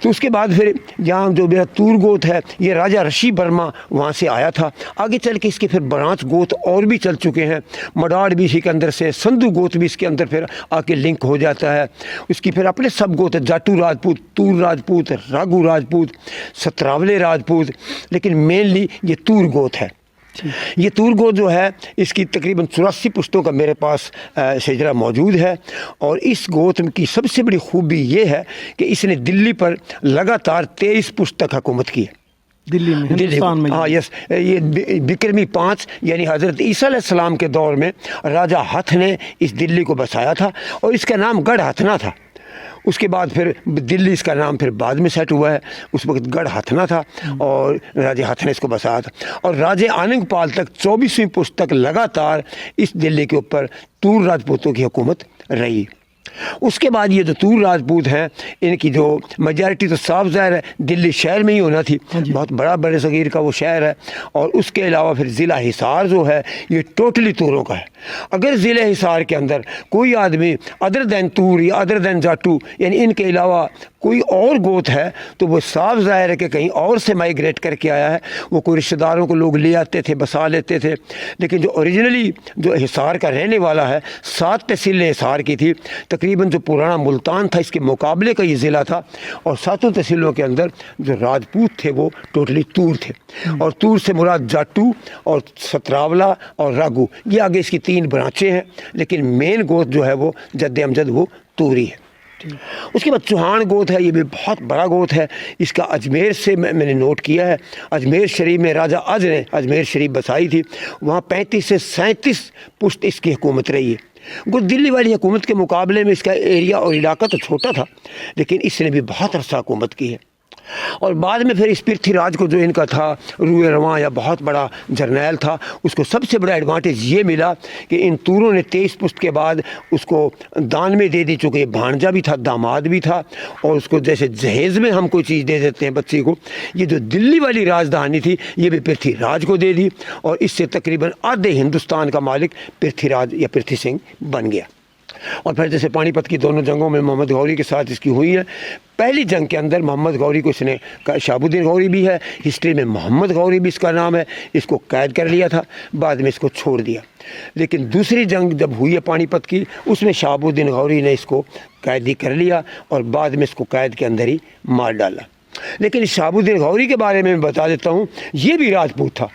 تو اس کے بعد پھر جہاں جو میرا تور گوت ہے یہ راجہ رشی برما وہاں سے آیا تھا، آگے چل کے اس کے پھر برانچ گوت اور بھی چل چکے ہیں، مڈاڑ بھی اسی کے اندر سے، سندھو گوت بھی اس کے اندر پھر آ کے لنک ہو جاتا ہے، اس کی پھر اپنے سب گوت ہے، جاٹو راجپوت، تور راجپوت، راگو راجپوت، ستراولے راجپوت، لیکن مینلی یہ تور گوت ہے۔ یہ تور گوت جو ہے اس کی تقریباً 84 پشتوں کا میرے پاس شجرہ موجود ہے، اور اس گوت کی سب سے بڑی خوبی یہ ہے کہ اس نے دلی پر لگاتار 23 پشت تک حکومت کی ہے۔ دلی میں، ہندوستان میں؟ ہاں یس، یہ بکرمی 5 یعنی حضرت عیسیٰ علیہ السلام کے دور میں راجہ ہتھ نے اس دلی کو بسایا تھا، اور اس کا نام گڑھ ہتھنا تھا۔ اس کے بعد پھر دلی اس کا نام پھر بعد میں سیٹ ہوا ہے، اس وقت گڑھ ہتھنا تھا اور راجہ ہتھ نے اس کو بسایا تھا، اور راجہ آننگ پال تک 24ویں پشت تک لگاتار اس دلی کے اوپر تور راجپوتوں کی حکومت رہی۔ اس کے بعد یہ جو تور راجپوت ہیں ان کی جو میجارٹی تو صاف ظاہر ہے دلی شہر میں ہی ہونا تھی، بہت بڑا بر صغیر کا وہ شہر ہے، اور اس کے علاوہ پھر ضلع حصار جو ہے یہ ٹوٹلی توروں کا ہے۔ اگر ضلع حصار کے اندر کوئی آدمی ادر دین تور یا ادر دین جاٹو یعنی ان کے علاوہ کوئی اور گوت ہے تو وہ صاف ظاہر ہے کہ کہیں اور سے مائیگریٹ کر کے آیا ہے، وہ کوئی رشتہ داروں کو لوگ لے آتے تھے، بسا لیتے تھے، لیکن جو اوریجنلی جو حصار کا رہنے والا ہے 7 تحصیلیں حصار کی تھی، تقریباً جو پرانا ملتان تھا اس کے مقابلے کا یہ ضلع تھا، اور 7 تحصیلوں کے اندر جو راجپوت تھے وہ ٹوٹلی تور تھے، اور تور سے مراد جاٹو اور ستراولا اور راگو، یہ آگے اس کی 3 برانچیں ہیں، لیکن مین گوت جو ہے وہ جد امجد وہ توری ہے۔ اس کے بعد چوہان گوت ہے، یہ بھی بہت بڑا گوت ہے، اس کا اجمیر سے میں نے نوٹ کیا ہے، اجمیر شریف میں راجہ اج نے اجمیر شریف بسائی تھی، وہاں 35 سے 37 پشت اس کی حکومت رہی ہے۔ وہ دلی والی حکومت کے مقابلے میں اس کا ایریا اور علاقہ تو چھوٹا تھا، لیکن اس نے بھی بہت عرصہ حکومت کی ہے۔ اور بعد میں پھر اس پرتھی راج کو جو ان کا تھا روئے رواں یا بہت بڑا جرنیل تھا، اس کو سب سے بڑا ایڈوانٹیج یہ ملا کہ ان توروں نے 23 پشت کے بعد اس کو دان میں دے دی، چونکہ یہ بھانجا بھی تھا، داماد بھی تھا، اور اس کو جیسے جہیز میں ہم کوئی چیز دے دیتے ہیں بچی کو، یہ جو دلی والی راجدھانی تھی یہ بھی پرتھی راج کو دے دی، اور اس سے تقریباً آدھے ہندوستان کا مالک پرتھی راج یا پرتھی سنگھ بن گیا۔ اور پھر جیسے پانی پت کی دونوں جنگوں میں محمد غوری کے ساتھ اس کی ہوئی ہے، پہلی جنگ کے اندر محمد غوری کو اس نے، شہاب الدین غوری بھی ہے ہسٹری میں، محمد غوری بھی اس کا نام ہے، اس کو قید کر لیا تھا، بعد میں اس کو چھوڑ دیا، لیکن دوسری جنگ جب ہوئی ہے پانی پت کی اس میں شہاب الدین غوری نے اس کو قیدی کر لیا اور بعد میں اس کو قید کے اندر ہی مار ڈالا۔ لیکن شہاب الدین غوری کے بارے میں بتا دیتا ہوں، یہ بھی راجپوت تھا،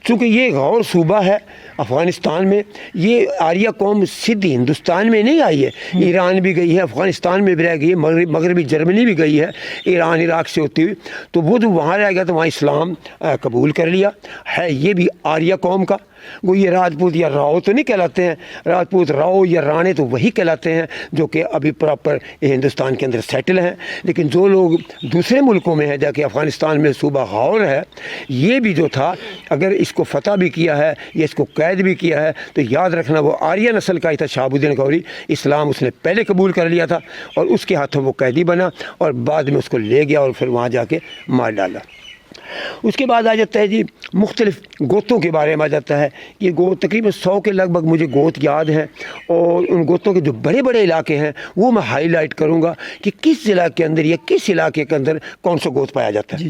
چونکہ یہ غور صوبہ ہے افغانستان میں، یہ آریہ قوم سیدھی ہندوستان میں نہیں آئی ہے، ایران بھی گئی ہے، افغانستان میں بھی رہ گئی ہے، مغربی جرمنی بھی گئی ہے ایران عراق سے ہوتی ہوئی، تو وہ جو وہاں رہ گیا تو وہاں اسلام قبول کر لیا ہے، یہ بھی آریہ قوم کا۔ وہ یہ راجپوت یا راؤ تو نہیں کہلاتے ہیں، راجپوت راؤ یا رانے تو وہی کہلاتے ہیں جو کہ ابھی پراپر ہندوستان کے اندر سیٹل ہیں، لیکن جو لوگ دوسرے ملکوں میں ہیں، جا کے افغانستان میں صوبہ غور ہے، یہ بھی جو تھا اگر اس کو فتح بھی کیا ہے یا اس کو قید بھی کیا ہے تو یاد رکھنا وہ آریہ نسل کا ہی تھا۔ شہاب الدین غوری اسلام اس نے پہلے قبول کر لیا تھا اور اس کے ہاتھوں وہ قیدی بنا اور بعد میں اس کو لے گیا اور پھر وہاں جا کے مار ڈالا۔ اس کے بعد آ جاتا ہے جی مختلف گوتوں کے بارے میں آ جاتا ہے، یہ گوت تقریباً 100 کے لگ بھگ مجھے گوت یاد ہیں، اور ان گوتوں کے جو بڑے بڑے علاقے ہیں وہ میں ہائی لائٹ کروں گا کہ کس ضلع کے اندر یا کس علاقے کے اندر کون سا گوت پایا جاتا ہے۔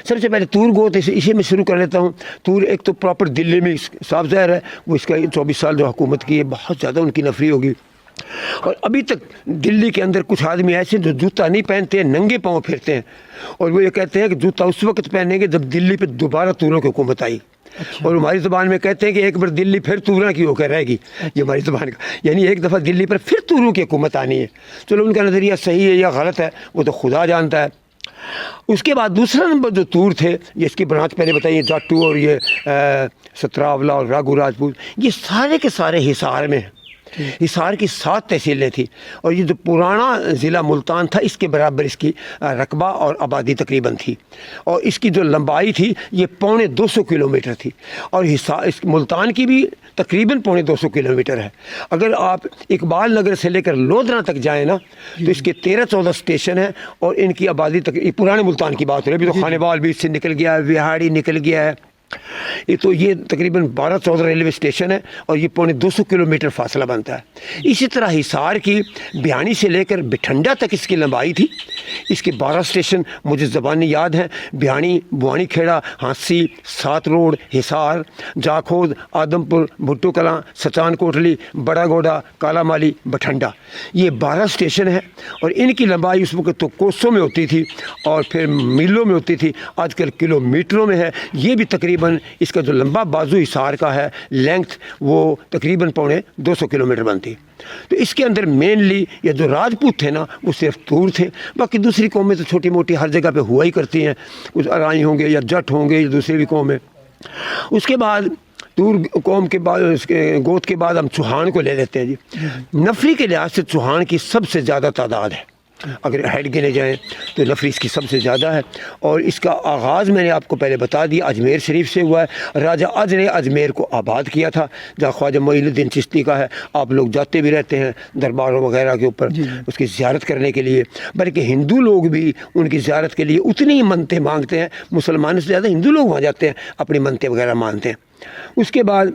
سب سے پہلے تور گوت، اسے میں شروع کر لیتا ہوں۔ تور ایک تو پراپر دلی میں صاف ظاہر ہے، وہ اس کا 24 سال جو حکومت کی ہے بہت زیادہ ان کی نفری ہوگی، اور ابھی تک دلی کے اندر کچھ آدمی ایسے جو جوتا نہیں پہنتے ہیں، ننگے پاؤں پھرتے ہیں، اور وہ یہ کہتے ہیں کہ جوتا اس وقت پہنیں گے جب دلی پہ دوبارہ توروں کی حکومت آئی، اور ہماری زبان میں کہتے ہیں کہ ایک بار دلی پھر توراں کی ہو کر رہے گی، یہ ہماری زبان کا، یعنی ایک دفعہ دلی پر پھر توروں کی حکومت آنی ہے۔ چلو ان کا نظریہ صحیح ہے یا غلط ہے وہ تو خدا جانتا ہے۔ اس کے بعد دوسرا نمبر جو تور تھے، یہ اس کی برانچ پہلے بتائیے، جاٹو اور یہ ستراولا اور راگو راجپوت، یہ سارے کے سارے حصار میں ہیں۔ حصار کی 7 تحصیلیں تھیں، اور یہ جو پرانا ضلع ملتان تھا اس کے برابر اس کی رقبہ اور آبادی تقریباً تھی، اور اس کی جو لمبائی تھی یہ 250 کلومیٹر تھی، اور اس ملتان کی بھی تقریباً 250 کلومیٹر ہے۔ اگر آپ اقبال نگر سے لے کر لودھرا تک جائیں نا تو اس کے 13-14 اسٹیشن ہیں، اور ان کی آبادی پرانے ملتان کی بات ہو رہی ہے، ابھی تو خانے بال بھی اس سے نکل گیا ہے، وہاڑی نکل گیا ہے، یہ تو یہ تقریباً 12-14 ریلوے اسٹیشن ہے اور یہ 250 کلومیٹر فاصلہ بنتا ہے۔ اسی طرح حصار کی بھیانی سے لے کر بٹھنڈا تک اس کی لمبائی تھی۔ اس کے 12 اسٹیشن مجھے زبانی یاد ہیں: بھیانی، بوانی کھیڑا، ہانسی، 7 روڈ، حصار، جاکھود، آدم پور، بھٹو کلاں، سچان کوٹلی، بڑا گوڑا، کالا مالی، بٹھنڈا۔ یہ 12 اسٹیشن ہیں اور ان کی لمبائی اس وقت تو کوسوں میں ہوتی تھی اور پھر میلوں میں ہوتی تھی، آج کل کلو میٹروں میں ہے۔ یہ بھی تقریباً اس کا جو لمبا بازو حصار کا ہے لینتھ، وہ تقریباً 250 کلومیٹر بنتی۔ تو اس کے اندر مینلی یہ جو راجپوت تھے نا وہ صرف تور تھے، باقی دوسری قومیں تو چھوٹی موٹی ہر جگہ پہ ہوا ہی کرتی ہیں، کچھ ارائی ہوں گے یا جٹ ہوں گے یا دوسری بھی قومیں۔ اس کے بعد تور قوم کے بعد، اس کے گوت کے بعد ہم چوہان کو لے لیتے ہیں جی۔ نفری کے لحاظ سے چوہان کی سب سے زیادہ تعداد ہے، اگر ہیڈ گنے جائیں تو نفری اس کی سب سے زیادہ ہے، اور اس کا آغاز میں نے آپ کو پہلے بتا دیا اجمیر شریف سے ہوا ہے۔ راجہ اج نے اجمیر کو آباد کیا تھا، جہاں خواجہ معین الدین چشتی کا ہے، آپ لوگ جاتے بھی رہتے ہیں درباروں وغیرہ کے اوپر اس کی زیارت کرنے کے لیے، بلکہ ہندو لوگ بھی ان کی زیارت کے لیے اتنی ہی منتیں مانگتے ہیں، مسلمانوں سے زیادہ ہندو لوگ وہاں جاتے ہیں، اپنی منتیں وغیرہ مانتے ہیں۔ اس کے بعد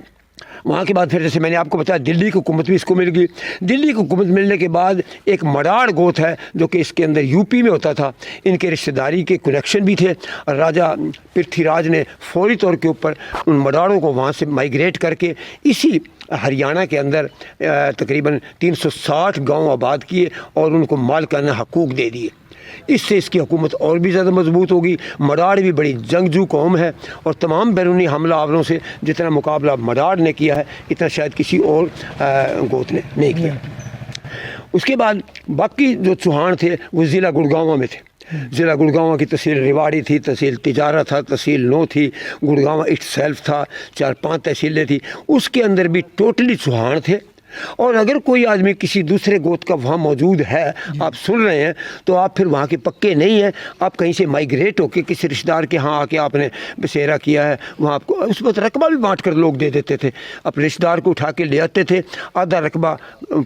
وہاں کے بعد پھر جیسے میں نے آپ کو بتایا دلی کی حکومت بھی اس کو مل گئی۔ دلی کی حکومت ملنے کے بعد ایک مڈاڑ گوت ہے جو کہ اس کے اندر یو پی میں ہوتا تھا، ان کے رشتہ داری کے کنیکشن بھی تھے، اور راجہ پرتھی راج نے فوری طور کے اوپر ان مڈاڑوں کو وہاں سے مائیگریٹ کر کے اسی ہریانہ کے اندر تقریباً 360 گاؤں آباد کیے اور ان کو مالکانہ حقوق دے دیے۔ اس سے اس کی حکومت اور بھی زیادہ مضبوط ہوگی۔ مڈاڑ بھی بڑی جنگجو قوم ہے اور تمام بیرونی حملہ آوروں سے جتنا مقابلہ مڈاڑ نے کیا ہے اتنا شاید کسی اور گوت نے نہیں کیا۔ اس کے بعد باقی جو چوہان تھے وہ ضلع گڑگاؤں میں تھے۔ ضلع گڑگاؤں کی تحصیل ریواڑی تھی، تحصیل تجارت تھا، تحصیل نو تھی، گڑگاؤں اٹ سیلف تھا، 4-5 تحصیلیں تھیں، اس کے اندر بھی ٹوٹلی چوہان تھے۔ اور اگر کوئی آدمی کسی دوسرے گوت کا وہاں موجود ہے، آپ سن رہے ہیں، تو آپ پھر وہاں کے پکے نہیں ہیں، آپ کہیں سے مائیگریٹ ہو کے کسی رشتہ دار کے ہاں آ کے آپ نے بسیرا کیا ہے، وہاں آپ کو اس وقت رقبہ بھی بانٹ کر لوگ دے دیتے تھے، اپنے رشتہ دار کو اٹھا کے لے آتے تھے، آدھا رقبہ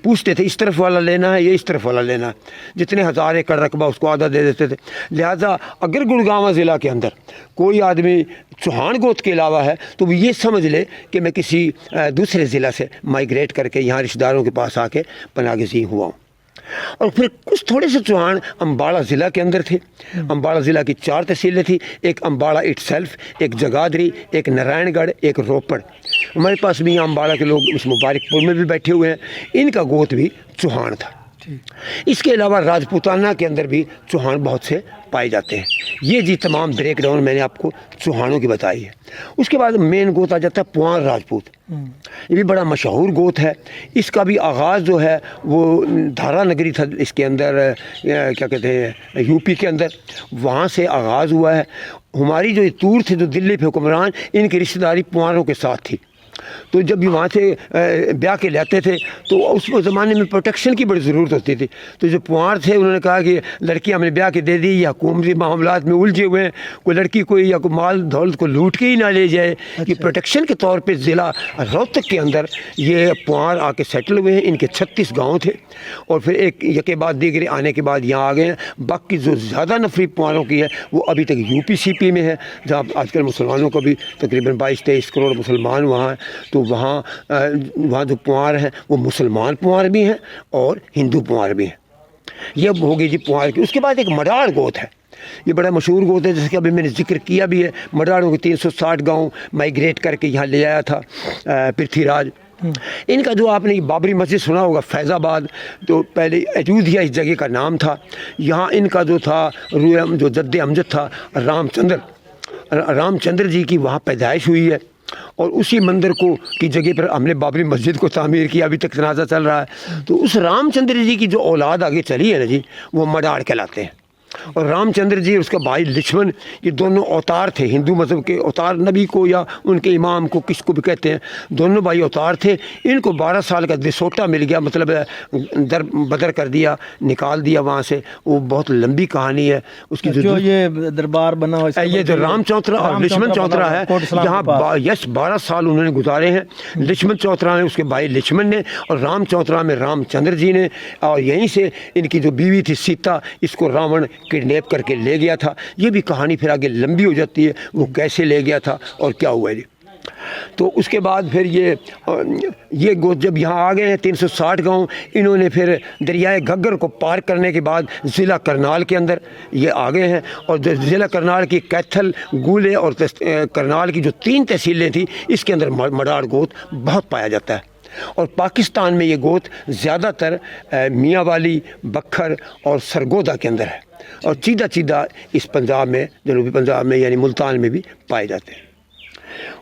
پوچھتے تھے اس طرف والا لینا ہے یا اس طرف والا لینا ہے، جتنے 1000 ایکڑ رقبہ اس کو آدھا دے دیتے تھے۔ لہٰذا اگر گڑگاؤں ضلع کے اندر کوئی آدمی چوہان گوت کے علاوہ ہے تو وہ یہ سمجھ لے کہ میں کسی دوسرے ضلع سے مائیگریٹ کر کے یہاں رشتہ داروں کے پاس آ کے پناہ گزین ہوا ہوں۔ اور پھر کچھ تھوڑے سے چوہان امباڑہ ضلع کے اندر تھے۔ امباڑہ ضلع کی 4 تحصیلیں تھیں، ایک امباڑہ اٹ سیلف، ایک جگادری، ایک نارائن گڑھ، ایک روپڑ۔ ہمارے پاس بھی یہاں امباڑہ کے لوگ اس مبارک پور میں بھی بیٹھے ہوئے ہیں، ان کا گوت بھی چوہان تھا۔ اس کے علاوہ راجپوتانہ کے اندر بھی چوہان بہت سے پائے جاتے ہیں۔ یہ جی تمام بریک ڈاؤن میں نے آپ کو چوہانوں کی بتائی ہے۔ اس کے بعد مین گوت آ جاتا ہے پوار راجپوت، یہ بھی بڑا مشہور گوت ہے۔ اس کا بھی آغاز جو ہے وہ دھارا نگری تھا، اس کے اندر کیا کہتے ہیں یو پی کے اندر، وہاں سے آغاز ہوا ہے۔ ہماری جو تور تھے جو دلی پہ حکمران، ان کی رشتہ داری پواروں کے ساتھ تھی، تو جب بھی وہاں سے بیاہ کے لاتے تھے تو اس زمانے میں پروٹیکشن کی بڑی ضرورت ہوتی تھی، تو جو پوار تھے انہوں نے کہا کہ لڑکی ہم نے بیاہ کے دے دی، یا حکومتی معاملات میں الجھے ہوئے ہیں، کوئی لڑکی کوئی یا کوئی مال دولت کو لوٹ کے ہی نہ لے جائے۔ یہ پروٹیکشن کے طور پہ ضلع روہتک کے اندر یہ پوار آ کے سیٹل ہوئے ہیں، ان کے 36 گاؤں تھے، اور پھر ایک یکے بعد دیگرے آنے کے بعد یہاں آ گئے ہیں۔ باقی جو زیادہ نفری پواروں کی ہے وہ ابھی تک یو پی سی پی میں ہے، جہاں آج کل مسلمانوں کا بھی تقریباً 22-23 کروڑ مسلمان وہاں ہیں، تو وہاں جو پوار ہیں وہ مسلمان پوار بھی ہیں اور ہندو پوار بھی ہیں۔ یہ ہوگی جی پوار کی۔ اس کے بعد ایک مڈاڑ گوت ہے، یہ بڑا مشہور گوت ہے جس کا ابھی میں نے ذکر کیا بھی ہے۔ مڈاڑوں کے 360 گاؤں مائیگریٹ کر کے یہاں لے آیا تھا پرتھی راج۔ ان کا جو آپ نے بابری مسجد سنا ہوگا فیض آباد، تو پہلے ایودھیا اس جگہ کا نام تھا۔ یہاں ان کا جو تھا جو جد امجد تھا رام چندر جی کی وہاں پیدائش ہوئی ہے، اور اسی مندر کو کی جگہ پر ہم نے بابری مسجد کو تعمیر کیا، ابھی تک تنازع چل رہا ہے۔ تو اس رام چندر جی کی جو اولاد آگے چلی ہے نا جی، وہ مڈاڑ کہلاتے ہیں۔ اور رام چندر جی اور اس کا بھائی لکشمن، یہ دونوں اوتار تھے ہندو مذہب کے، اوتار نبی کو یا ان کے امام کو کس کو بھی کہتے ہیں، دونوں بھائی اوتار تھے۔ ان کو 12 سال کا دسوٹا مل گیا، مطلب در بدر کر دیا، نکال دیا وہاں سے۔ وہ بہت لمبی کہانی ہے اس کی، جو یہ دربار بنا ہوا یہ جو رام چوترا اور لکشمن چوترا ہے، یہاں 12 سال انہوں نے گزارے ہیں۔ لکشمن چوترا میں اس کے بھائی لکشمن نے، اور رام چوترا میں رام چندر جی نے، اور یہیں سے ان کی جو بیوی تھی سیتا، اس کو راون کڈنیپ کر کے لے گیا تھا. یہ بھی کہانی پھر آگے لمبی ہو جاتی ہے, وہ کیسے لے گیا تھا اور کیا ہوا ہے. تو اس کے بعد پھر یہ گوت جب یہاں آ گئے ہیں 360 گاؤں, انہوں نے پھر دریائے گھگر کو پار کرنے کے بعد ضلع کرنال کے اندر یہ آ گئے ہیں. اور ضلع کرنال کی کیتھل, گولے اور کرنال کی جو 3 تحصیلیں تھیں, اس کے اندر مڈاڑ گوت بہت پایا جاتا ہے. اور پاکستان میں یہ گوت زیادہ تر میاں والی, بکھر اور سرگودا کے اندر ہے, اور چیدہ اس پنجاب میں, جنوبی پنجاب میں یعنی ملتان میں بھی پائے جاتے ہیں.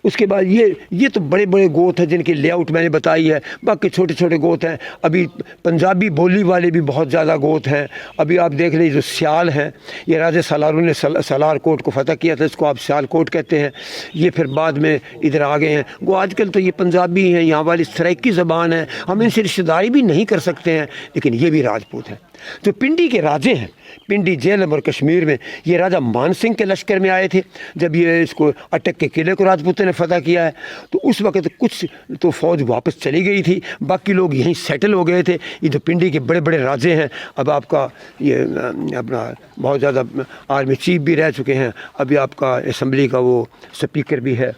اس کے بعد یہ تو بڑے بڑے گوت ہیں جن کی لے آؤٹ میں نے بتائی ہے. باقی چھوٹے چھوٹے گوت ہیں. ابھی پنجابی بولی والے بھی بہت زیادہ گوت ہیں. ابھی آپ دیکھ لیں جو سیال ہیں, یہ راجہ سالاروں نے سالار کوٹ کو فتح کیا تھا, اس کو آپ سیال کوٹ کہتے ہیں. یہ پھر بعد میں ادھر آ گئے ہیں. وہ آج کل تو یہ پنجابی ہیں, یہاں والی سرائکی زبان ہے, ہم ان سے رشتہ داری بھی نہیں کر سکتے ہیں, لیکن یہ بھی راجپوت ہیں. جو پنڈی کے راجے ہیں, پنڈی جیلم اور کشمیر میں, یہ راجہ مان سنگھ کے لشکر میں آئے تھے جب یہ اس کو اٹک کے قلعے کو راجپوتوں نے فتح کیا ہے. تو اس وقت کچھ تو فوج واپس چلی گئی تھی, باقی لوگ یہیں سیٹل ہو گئے تھے. یہ جو پنڈی کے بڑے بڑے راجے ہیں, اب آپ کا یہ اپنا بہت زیادہ آرمی چیف بھی رہ چکے ہیں, ابھی آپ کا اسمبلی کا وہ سپیکر بھی ہے.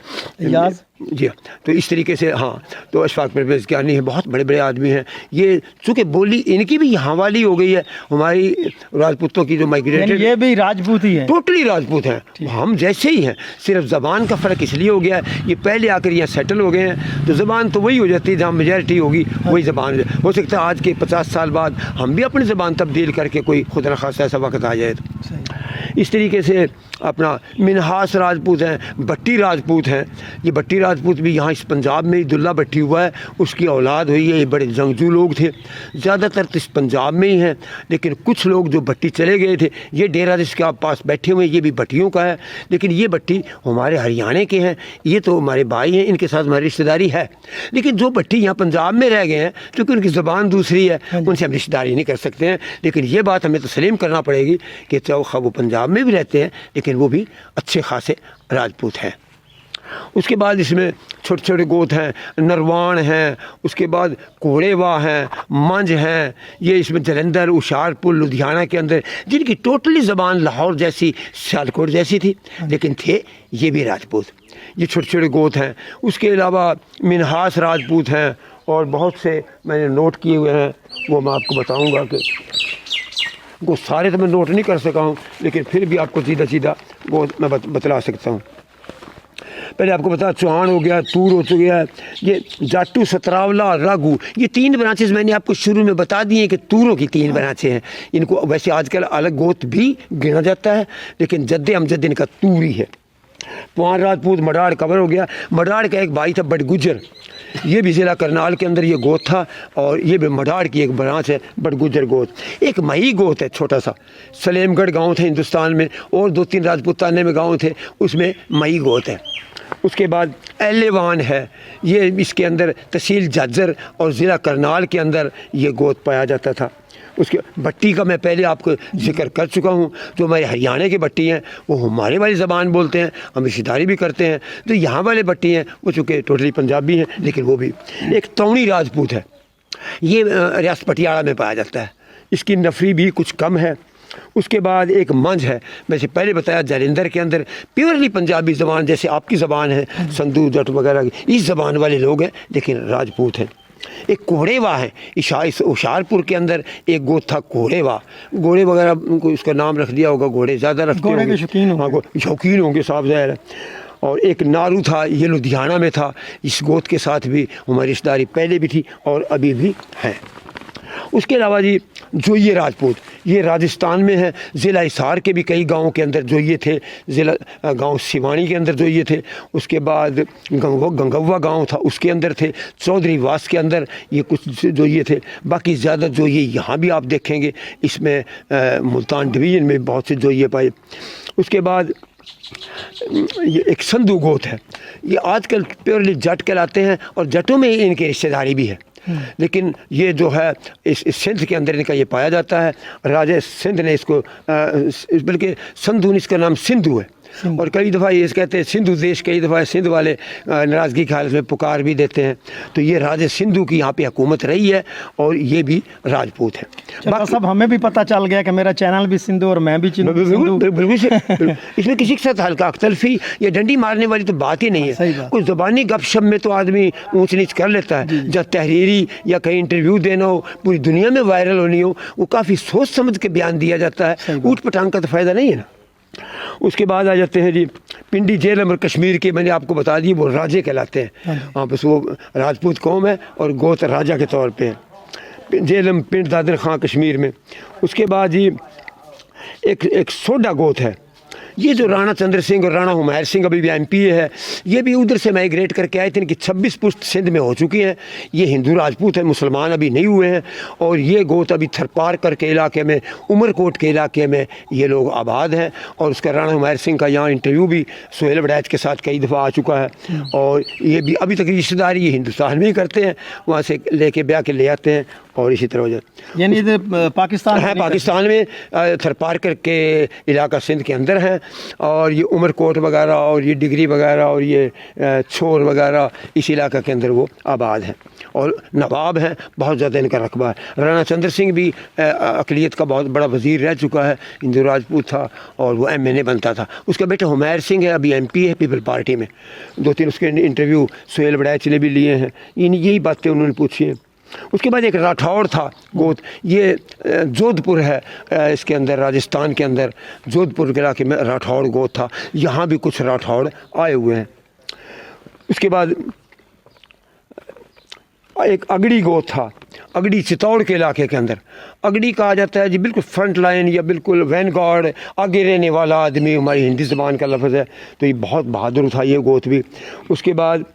جی ہاں, تو اس طریقے سے ہاں, تو اشفاق پرویز کیانی ہیں, بہت بڑے بڑے آدمی ہیں. یہ چونکہ بولی ان کی بھی یہاں والی ہو گئی ہے, ہماری راجپوتوں کی جو مائگریٹڈ, یہ بھی راجپوت ہی ہے, ٹوٹلی راجپوت ہیں, ہم جیسے ہی ہیں. صرف زبان کا فرق اس لیے ہو گیا ہے, یہ پہلے آ کر یہاں سیٹل ہو گئے ہیں, تو زبان تو وہی ہو جاتی ہے, جہاں میجارٹی ہوگی وہی زبان. ہو سکتا ہے آج کے 50 سال بعد ہم بھی اپنی زبان تبدیل کر کے کوئی خدا نخواستہ ایسا وقت آ جائے. تو اس طریقے سے اپنا منہاس راجپوت ہیں, بٹی راجپوت ہیں. یہ بٹی راجپوت بھی یہاں اس پنجاب میں عبداللہ بٹی ہوا ہے, اس کی اولاد ہوئی ہے. یہ بڑے جنگجو لوگ تھے, زیادہ تر تو اس پنجاب میں ہی ہیں, لیکن کچھ لوگ جو بٹی چلے گئے تھے, یہ ڈیرہ جس کے آپ پاس بیٹھے ہوئے ہیں, یہ بھی بٹیوں کا ہے. لیکن یہ بٹی ہمارے ہریانے کے ہیں, یہ تو ہمارے بھائی ہیں, ان کے ساتھ ہماری رشتہ داری ہے. لیکن جو بٹی یہاں پنجاب میں رہ گئے ہیں, کیونکہ ان کی زبان دوسری ہے, ان سے ہم رشتہ داری نہیں کر سکتے ہیں. لیکن یہ بات ہمیں تسلیم کرنا پڑے گی کہ چوخا وہ پنجاب میں بھی رہتے ہیں, لیکن وہ بھی اچھے خاصے راجپوت ہیں. اس کے بعد اس میں چھوٹے چھوٹے گوت ہیں, نروان ہیں, اس کے بعد کوڑےوا ہیں, منج ہیں. یہ اس میں جلندر, ہوشیارپور, لدھیانہ کے اندر, جن کی ٹوٹلی زبان لاہور جیسی, سیالکوٹ جیسی تھی, لیکن تھے یہ بھی راجپوت. یہ چھوٹے چھوٹے گوت ہیں. اس کے علاوہ منہاس راجپوت ہیں, اور بہت سے میں نے نوٹ کیے ہوئے ہیں, وہ میں آپ کو بتاؤں گا کہ وہ سارے تو میں نوٹ نہیں کر سکا ہوں, لیکن پھر بھی آپ کو سیدھا وہ میں بتلا سکتا ہوں. پہلے آپ کو بتا, چوہان ہو گیا, تور ہو چکا ہے, یہ جاٹو, ستراولا, راگو, یہ 3 برانچز میں نے آپ کو شروع میں بتا دی ہیں کہ توروں کی 3 برانچیں ہیں. ان کو ویسے آج کل الگ گوت بھی گنا جاتا ہے, لیکن جد امجد ان کا توری ہے. پوان راجپوت, مڈاڑ کور ہو گیا. مڈاڑ کا ایک بھائی تھا بٹ گجر, یہ بھی ضلع کرنال کے اندر یہ گوت تھا, اور یہ بھی مڈاڑ کی ایک برانچ ہے, بٹ گجر گوت. ایک مہی گوت ہے چھوٹا سا, سلیم گڑھ گاؤں تھے ہندوستان میں, اور 2-3 راجپوتانے میں گاؤں تھے, اس میں مہی گوت ہے. اس کے بعد ایلیوان ہے, یہ اس کے اندر تحصیل جاجر اور ضلع کرنال کے اندر یہ گوت پایا جاتا تھا. اس کے بٹی کا میں پہلے آپ کو ذکر کر چکا ہوں. جو ہمارے ہریانے کے بٹی ہیں وہ ہمارے والی زبان بولتے ہیں, ہم رشتہ داری بھی کرتے ہیں. تو یہاں والے بٹی ہیں وہ چونکہ ٹوٹلی پنجابی ہیں, لیکن وہ بھی. ایک تونی راجپوت ہے, یہ ریاست پٹیالہ میں پایا جاتا ہے, اس کی نفری بھی کچھ کم ہے. اس کے بعد ایک منج ہے, میں سے پہلے بتایا جلندر کے اندر پیورلی پنجابی زبان جیسے آپ کی زبان ہے, سندھو جٹ وغیرہ کی, اس زبان والے لوگ ہیں, لیکن راجپوت ہیں. ایک کوڑےوا ہے, ہوشیارپور کے اندر ایک گوت تھا کوڑےوا. گھوڑے وغیرہ کو اس کا نام رکھ دیا ہوگا, گھوڑے زیادہ رکھتے ہوں گے, شوقین ہوں گے صاحب ظاہر ہے. اور ایک نارو تھا, یہ لدھیانہ میں تھا. اس گوت کے ساتھ بھی ہماری رشتہ داری پہلے بھی تھی اور ابھی بھی ہے. اس کے علاوہ جی جوئیے راجپوت, یہ راجستھان میں ہے. ضلع حصار کے بھی کئی گاؤں کے اندر جوئیے تھے, ضلع گاؤں سیوانی کے اندر جوئیے تھے. اس کے بعد گنگوا گاؤں تھا, اس کے اندر تھے. چودھری واس کے اندر یہ کچھ جوئیے تھے. باقی زیادہ جوئیے یہاں بھی آپ دیکھیں گے, اس میں ملتان ڈویژن میں بہت سے جوئیے پائے. اس کے بعد یہ ایک سندھو گوت ہے, یہ آج کل پیورلی جٹ کہلاتے ہیں, اور جٹوں میں ان کی رشتہ داری بھی ہے. لیکن یہ جو ہے اس سندھ کے اندر ان کا یہ پایا جاتا ہے. راجہ سندھ نے اس کو, بلکہ سندھو اس کا نام سندھو ہے, اور کئی دفعہ یہ کہتے ہیں سندھو دیش، کئی دفعہ سندھ والے ناراضگی کی حالت میں پکار بھی دیتے ہیں. تو یہ راج سندھو کی یہاں پہ حکومت رہی ہے اور یہ بھی راجپوت ہے. ڈاکٹر صاحب ہمیں بھی پتہ چل گیا کہ میرا چینل بھی سندھو اور میں بھی سندھو. بالکل اس میں کسی کے ساتھ ہلکا اختلفی یا ڈنڈی مارنے والی تو بات ہی نہیں ہے. کوئی زبانی گپ شپ میں تو آدمی اونچ نیچ کر لیتا ہے. جب تحریری یا کہیں انٹرویو دینا ہو، پوری دنیا میں وائرل ہونی ہو، وہ کافی سوچ سمجھ کے بیان دیا جاتا ہے. اوٹ پٹانگ کا تو فائدہ نہیں ہے نا. اس کے بعد آ جاتے ہیں جی پنڈی جیلم اور کشمیر کے، میں نے آپ کو بتا دی وہ راجے کہلاتے ہیں. ہاں بس وہ راجپوت قوم ہے اور گوت راجا کے طور پہ ہے. جیلم پنڈ دادر خان کشمیر میں. اس کے بعد جی ایک سوڈا گوت ہے. یہ جو رانا چندر سنگھ اور رانا ہمایوں سنگھ ابھی بھی ایم پی ہے، یہ بھی ادھر سے مائگریٹ کر کے آئے تھے. ان کی 26 پشت سندھ میں ہو چکی ہیں. یہ ہندو راجپوت ہیں، مسلمان ابھی نہیں ہوئے ہیں. اور یہ گوت ابھی تھرپار کر کے علاقے میں، عمر کوٹ کے علاقے میں یہ لوگ آباد ہیں. اور اس کا رانا ہمایوں سنگھ کا یہاں انٹرویو بھی سہیل وڑائچ کے ساتھ کئی دفعہ آ چکا ہے. اور یہ بھی ابھی تک رشتہ داری یہ ہندوستان میں ہی کرتے ہیں، وہاں سے لے کے بیاہ کے لے آتے ہیں. اور اسی طرح ہو جاتا یعنی پاکستان ہے، پاکستان میں تھرپار کر کے علاقہ سندھ کے اندر ہیں. اور یہ عمر کوٹ وغیرہ اور یہ ڈگری وغیرہ اور یہ چھور وغیرہ اس علاقہ کے اندر وہ آباد ہیں. اور نواب ہیں، بہت زیادہ ان کا رقبہ ہے. رانا چندر سنگھ بھی اقلیت کا بہت بڑا وزیر رہ چکا ہے، ہندو راجپوت تھا اور وہ ایم این اے بنتا تھا. اس کا بیٹا ہمایوں سنگھ ہے، ابھی ایم پی ہے پیپل پارٹی میں. 2-3 اس کے انٹرویو سہیل وڑائچ نے بھی لیے ہیں. یہی باتیں انہوں نے پوچھی ہیں. اس کے بعد ایک راٹھوڑ تھا گوت، یہ جودھ پور ہے اس کے اندر، راجستھان کے اندر جودھ پور کے علاقے میں راٹھوڑ گوت تھا. یہاں بھی کچھ راٹھوڑ آئے ہوئے ہیں. اس کے بعد ایک اگڑی گوت تھا، اگڑی چتوڑ کے علاقے کے اندر. اگڑی کہا جاتا ہے جی بالکل فرنٹ لائن یا بالکل وین گارڈ، آگے رہنے والا آدمی، ہماری ہندی زبان کا لفظ ہے. تو یہ بہت بہادر تھا یہ گوت بھی. اس کے بعد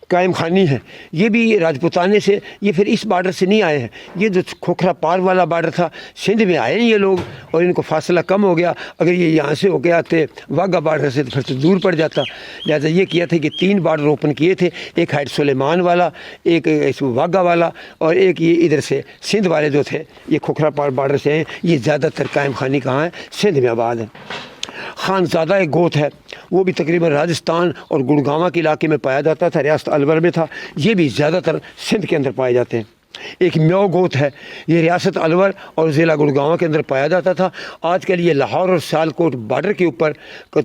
قائم خانی ہے، یہ بھی راجپوتانے سے، یہ پھر اس بارڈر سے نہیں آئے ہیں. یہ جو کھوکھرا پار والا بارڈر تھا سندھ میں آئے ہیں یہ لوگ، اور ان کو فاصلہ کم ہو گیا. اگر یہ یہاں سے ہو کے آتے واگا بارڈر سے تو پھر تو دور پڑ جاتا. لہٰذا یہ کیا تھا کہ 3 بارڈر اوپن کیے تھے، ایک ہائٹ سلیمان والا، ایک واگا والا، اور ایک یہ ادھر سے سندھ والے جو تھے یہ کھوکھرا پار بارڈر سے ہیں. یہ زیادہ تر قائم خانی کہاں ہے؟ سندھ میں آباد ہے. خانزادہ ایک گوت ہے، وہ بھی تقریباً راجستھان اور گڑگاواں کے علاقے میں پایا جاتا تھا، ریاست الور میں تھا. یہ بھی زیادہ تر سندھ کے اندر پائے جاتے ہیں. ایک میو گوت ہے، یہ ریاست الور اور ضلع گڑگاواں کے اندر پایا جاتا تھا. آج کل یہ لاہور اور سیالکوٹ بارڈر کے اوپر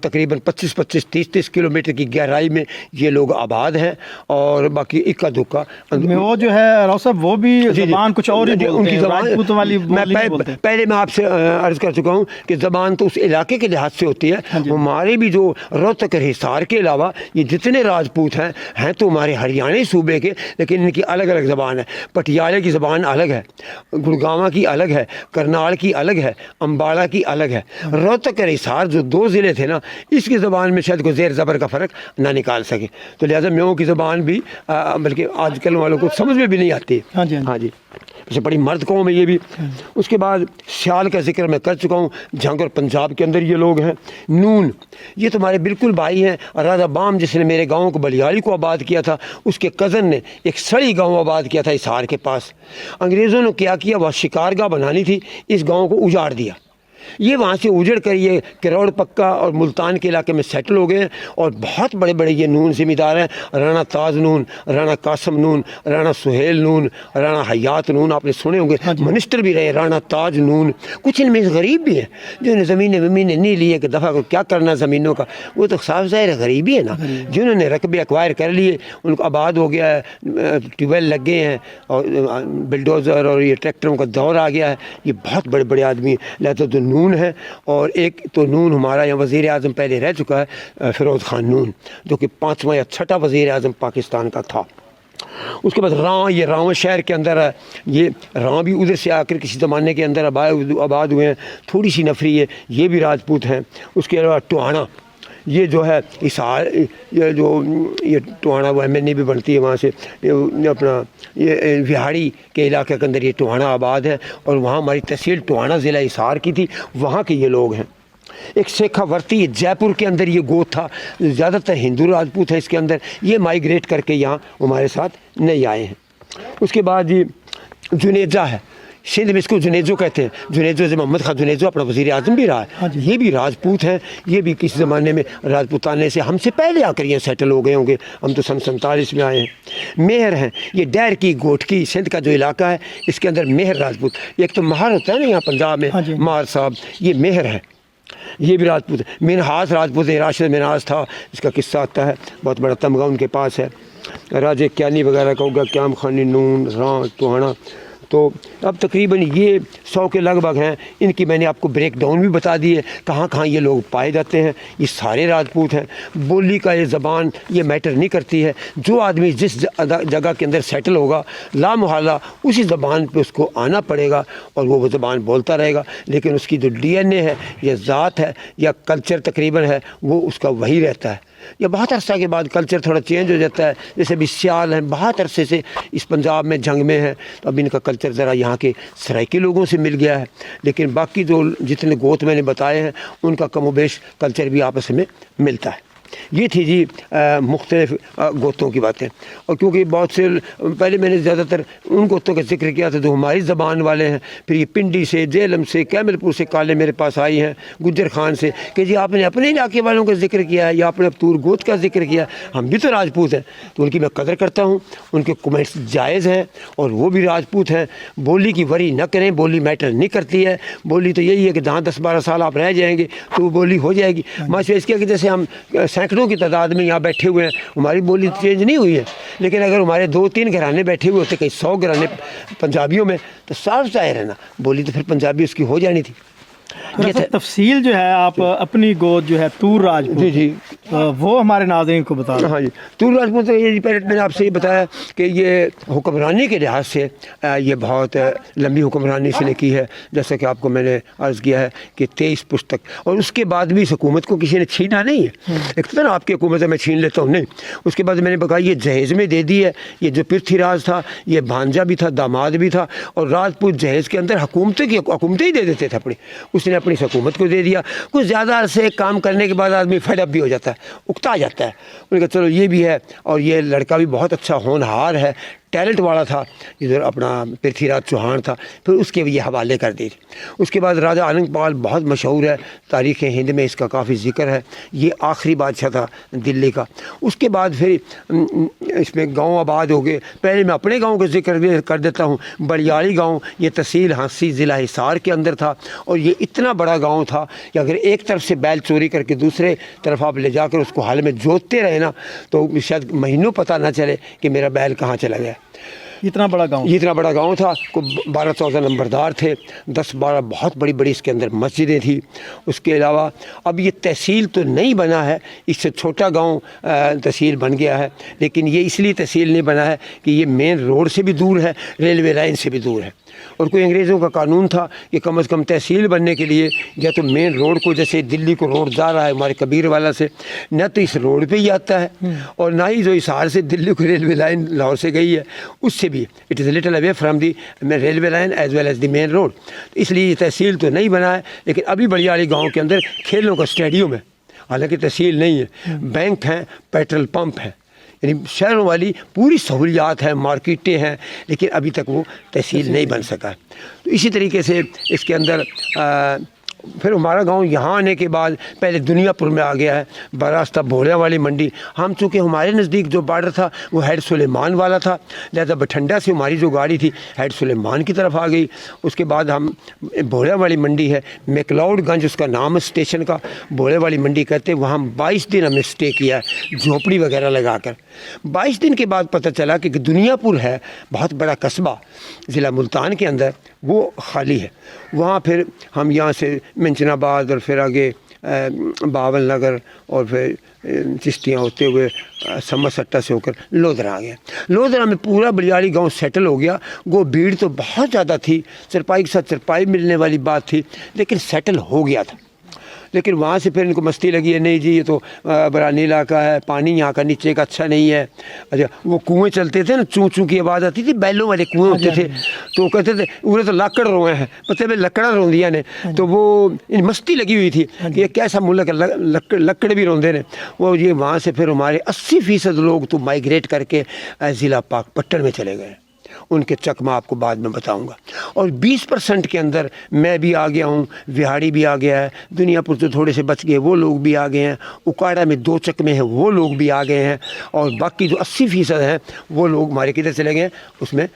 تقریباً 25-30 کلومیٹر کی گہرائی میں یہ لوگ آباد ہیں. اور باقی اکا دکا میو جو ہے راؤ صاحب وہ بھی زبان کچھ اور ہی ان کی زبان والی. پہلے میں آپ سے عرض کر چکا ہوں کہ زبان تو اس علاقے کے لحاظ سے ہوتی ہے. ہمارے بھی جو روہتک اور حصار کے علاوہ یہ جتنے راجپوت ہیں تو ہمارے ہریانہ صوبے کے، لیکن ان کی الگ الگ زبان ہے. پٹیالے کی زبان الگ ہے، گڑگاواں کی الگ ہے، کرنال کی الگ ہے، امباڑہ کی الگ ہے. روہتک اور حصار جو 2 ضلع تھے نا، اس کی زبان میں شاید کوئی زیر زبر کا فرق نہ نکال سکے. تو لہٰذا میوں کی زبان بھی بلکہ آج کل والوں کو سمجھ میں بھی نہیں آتی. ہاں جی اسے بڑی مرد قوم ہے یہ بھی. اس کے بعد سیال کا ذکر میں کر چکا ہوں، جھنگ اور پنجاب کے اندر یہ لوگ ہیں. نون یہ تمہارے بالکل بھائی ہیں. راجا بام جس نے میرے گاؤں کو بلیالی کو آباد کیا تھا، اس کے کزن نے ایک سڑی گاؤں آباد کیا تھا حصار کے پاس. انگریزوں نے کیا وہ شکارگاہ بنانی تھی، اس گاؤں کو اجاڑ دیا. یہ وہاں سے اجڑ کر یہ کروڑ پکا اور ملتان کے علاقے میں سیٹل ہو گئے ہیں. اور بہت بڑے بڑے یہ نون ذمہ دار ہیں. رانا تاج نون، رانا قاسم نون، رانا سہیل نون، رانا حیات نون، آپ نے سنے ہوں گے، منسٹر بھی رہے رانا تاج نون. کچھ ان میں غریب بھی ہیں جنہوں نے زمینیں نہیں لی ہے کہ دفعہ کو کیا کرنا زمینوں کا، وہ تو صاف ظاہر غریبی ہے نا. جنہوں نے رقبے ایکوائر کر لیے ان کو آباد ہو گیا ہے، ٹیوب ویل لگ گئے ہیں اور بلڈوزر اور یہ ٹریکٹروں کا دور آ گیا ہے. یہ بہت بڑے بڑے آدمی ہیں. لہٰذا تو نون ہے. اور ایک تو نون ہمارا یہاں وزیر اعظم پہلے رہ چکا ہے فیروز خان نون، جو کہ 5واں یا 6واں وزیر اعظم پاکستان کا تھا. اس کے بعد راں، یہ راؤں شہر کے اندر ہے. یہ راں بھی ادھر سے آ کر کسی زمانے کے اندر آباد ہوئے ہیں. تھوڑی سی نفری ہے، یہ بھی راجپوت ہیں. اس کے علاوہ ٹوہانا، یہ جو ہے حصار، یہ ٹوہانا وہ ایم این اے بھی بنتی ہے وہاں سے. اپنا یہ وہاڑی کے علاقے کے اندر یہ ٹوہانا آباد ہے. اور وہاں ہماری تحصیل ٹوہانا ضلع حصار کی تھی، وہاں کے یہ لوگ ہیں. ایک سیکھا ورتی جے پور کے اندر یہ گوت تھا، زیادہ تر ہندو راجپوت ہے اس کے اندر. یہ مائگریٹ کر کے یہاں ہمارے ساتھ نہیں آئے ہیں. اس کے بعد یہ جنیجا ہے، سندھ میں اس کو جنیزو کہتے ہیں. جنیزو سے محمد خان جنیزو اپنا وزیر اعظم بھی رہا ہے. یہ بھی راجپوت ہیں. یہ بھی کسی زمانے میں راجپوتانے سے ہم سے پہلے آ کر یہ سیٹل ہو گئے ہوں گے. ہم تو سن 47 میں آئے ہیں. مہر ہیں. یہ ڈیر کی گوٹکی سندھ کا جو علاقہ ہے اس کے اندر مہر راجپوت. ایک تو مہر ہوتا ہے نا یہاں پنجاب میں مہر صاحب, یہ مہر ہے. یہ بھی راجپوت. منہاس راجپوت راشد منہاس تھا, اس کا قصہ آتا ہے. بہت بڑا تمغہ ان کے پاس ہے. راجے کیانی وغیرہ کا ہوگا, قیام خانی, نون, ران, ٹوہانا. تو اب تقریباً یہ 100 کے لگ بھگ ہیں. ان کی میں نے آپ کو بریک ڈاؤن بھی بتا دی ہے کہاں کہاں یہ لوگ پائے جاتے ہیں. یہ سارے راجپوت ہیں. بولی کا یہ زبان یہ میٹر نہیں کرتی ہے. جو آدمی جس جگہ کے اندر سیٹل ہوگا لا محالہ اسی زبان پہ اس کو آنا پڑے گا اور وہ زبان بولتا رہے گا. لیکن اس کی جو ڈی این اے ہے یا ذات ہے یا کلچر تقریباً ہے وہ اس کا وہی رہتا ہے. یا بہت عرصہ کے بعد کلچر تھوڑا چینج ہو جاتا ہے. جیسے ابھی سیال ہیں, بہت عرصے سے اس پنجاب میں جنگ میں ہیں, تو اب ان کا کلچر ذرا یہاں کے سرائکی لوگوں سے مل گیا ہے. لیکن باقی جو جتنے گوت میں نے بتائے ہیں ان کا کم و بیش کلچر بھی آپس میں ملتا ہے. یہ تھی جی مختلف گوتوں کی باتیں. اور کیونکہ بہت سے پہلے میں نے زیادہ تر ان گوتوں کا ذکر کیا تھا جو ہماری زبان والے ہیں. پھر یہ پنڈی سے, جیلم سے, کیمل پور سے کالے میرے پاس آئی ہیں, گجر خان سے, کہ جی آپ نے اپنے علاقے والوں کا ذکر کیا ہے یا آپ نے تور گوت کا ذکر کیا. ہم بھی تو راجپوت ہیں, تو ان کی میں قدر کرتا ہوں. ان کے کمنٹس جائز ہیں اور وہ بھی راجپوت ہیں. بولی کی وری نہ کریں, بولی میٹر نہیں کرتی ہے. بولی تو یہی ہے کہ جہاں 10-12 سال آپ رہ جائیں گے تو وہ بولی ہو جائے گی. ماشاء اس کے کہ جیسے ہم سینکڑوں کی تعداد میں یہاں بیٹھے ہوئے ہیں, ہماری بولی چینج نہیں ہوئی ہے. لیکن اگر ہمارے 2-3 گھرانے بیٹھے ہوئے ہوتے, کئی 100 گھرانے پنجابیوں میں, تو صاف ظاہر ہے نا بولی تو پھر پنجابی اس کی ہو جانی تھی. تفصیل جو ہے آپ اپنی گود جو ہے تور راجپوت, جی وہ ہمارے ناظرین کو بتا دیں. ہاں جی, تور راجپوت یہ پہلے میں نے آپ سے یہ بتایا کہ یہ حکمرانی کے لحاظ سے یہ بہت لمبی حکمرانی اس نے کی ہے. جیسا کہ آپ کو میں نے عرض کیا ہے کہ 23 پشت تک, اور اس کے بعد بھی اس حکومت کو کسی نے چھینا نہیں ہے. ایک تو نا آپ کی حکومت ہے میں چھین لیتا ہوں, نہیں. اس کے بعد میں نے بکا یہ جہیز میں دے دی ہے. یہ جو پرتھی راج تھا یہ بھانجا بھی تھا, داماد بھی تھا, اور راجپوت جہیز کے اندر حکومتیں ہی دے دیتے تھے اپنی. اس نے اپنی حکومت کو دے دیا. کچھ زیادہ عرصے کام کرنے کے بعد آدمی فیڈ اپ بھی ہو جاتا ہے, اکتا جاتا ہے. انہوں نے کہا چلو یہ بھی ہے, اور یہ لڑکا بھی بہت اچھا ہونہار ہے, ٹیلنٹ والا تھا. ادھر اپنا پرتھی راج چوہان تھا, پھر اس کے بھی یہ حوالے کر دی. اس کے بعد راجہ آنند پال بہت مشہور ہے, تاریخ ہند میں اس کا کافی ذکر ہے. یہ آخری بادشاہ تھا دلی کا. اس کے بعد پھر اس میں گاؤں آباد ہو گئے. پہلے میں اپنے گاؤں کا ذکر کر دیتا ہوں. بڑیاڑی گاؤں یہ تحصیل ہانسی ضلع حصار کے اندر تھا, اور یہ اتنا بڑا گاؤں تھا کہ اگر ایک طرف سے بیل چوری کر کے دوسرے طرف آپ لے جا کر اس کو حال میں جوتتے رہے نا تو شاید مہینوں پتہ نہ چلے کہ میرا بیل کہاں چلا گیا. اتنا بڑا گاؤں تھا. 12-14 نمبردار تھے, 10-12 بہت بڑی بڑی اس کے اندر مسجدیں تھیں. اس کے علاوہ اب یہ تحصیل تو نہیں بنا ہے, اس سے چھوٹا گاؤں تحصیل بن گیا ہے. لیکن یہ اس لیے تحصیل نہیں بنا ہے کہ یہ مین روڈ سے بھی دور ہے, ریلوے لائن سے بھی دور ہے. اور کوئی انگریزوں کا قانون تھا کہ کم از کم تحصیل بننے کے لیے یا تو مین روڈ کو, جیسے دلی کو روڈ جا رہا ہے ہمارے کبیر والا سے, نہ تو اس روڈ پہ ہی آتا ہے, اور نہ ہی جو حصار سے دلی کو ریلوے لائن لاہور سے گئی ہے اس سے بھی it is little away from the railway line as well as the main road. اس لیے یہ تحصیل تو نہیں بنا ہے. لیکن ابھی بڑیاڑی گاؤں کے اندر کھیلوں کا اسٹیڈیم ہے, حالانکہ تحصیل نہیں ہے. بینک ہیں, پیٹرول پمپ ہیں, یعنی شہروں والی پوری سہولیات ہیں, مارکیٹیں ہیں, لیکن ابھی تک وہ تحصیل نہیں بن سکا. تو اسی طریقے سے اس کے اندر پھر ہمارا گاؤں یہاں آنے کے بعد پہلے دنیا پور میں آ گیا ہے, براستہ بھولیاں والی منڈی. ہم چونکہ ہمارے نزدیک جو بارڈر تھا وہ ہیڈ سلیمان والا تھا, لہذا بٹھنڈا سے ہماری جو گاڑی تھی ہیڈ سلیمان کی طرف آ گئی. اس کے بعد ہم بھولیاں والی منڈی ہے, میکلاؤڈ گنج اس کا نام ہے اسٹیشن کا, بھولیاں والی منڈی کہتے ہیں. وہاں 22 دن ہم نے اسٹے کیا ہے جھونپڑی وغیرہ لگا کر. 22 دن کے بعد پتہ چلا کہ دنیا پور ہے بہت بڑا قصبہ ضلع ملتان کے اندر, وہ خالی ہے. وہاں پھر ہم یہاں سے منچن آباد اور پھر آگے باول نگر اور پھر چشتیاں ہوتے ہوئے سما سٹا سے ہو کر لودھرا آ گیا. لودھرا میں پورا بڑیاڑی گاؤں سیٹل ہو گیا. وہ بھیڑ تو بہت زیادہ تھی, چرپائی کے ساتھ چرپائی ملنے والی بات تھی, لیکن سیٹل ہو گیا تھا. لیکن وہاں سے پھر ان کو مستی لگی ہے, نہیں جی یہ تو برانی علاقہ ہے, پانی یہاں کا نیچے کا اچھا نہیں ہے. اچھا وہ کنویں چلتے تھے نا, چوں چوں کی آواز آتی تھی, بیلوں والے کنویں ہوتے تھے, تو کہتے تھے انہیں تو لاکڑ روئے ہیں, مطلب لکڑا روندیاں نے. تو وہ مستی لگی ہوئی تھی کہ یہ کیسا ملک ہے, لکڑ بھی روندے نے. وہ یہ وہاں سے پھر ہمارے 80% لوگ تو مائگریٹ کر کے ضلع پاک پٹن میں چلے گئے. ان کے چک میں آپ کو بعد میں بتاؤں گا. اور 20% کے اندر میں بھی آ گیا ہوں, وہاڑی بھی آ گیا ہے, دنیا پر تو تھوڑے سے بچ گئے وہ لوگ بھی آ گئے ہیں, اکاڑا میں 2 چکمے ہیں وہ لوگ بھی آ گئے ہیں, اور باقی جو 80% ہیں وہ لوگ ہمارے کدھر چلے گئے ہیں, اس میں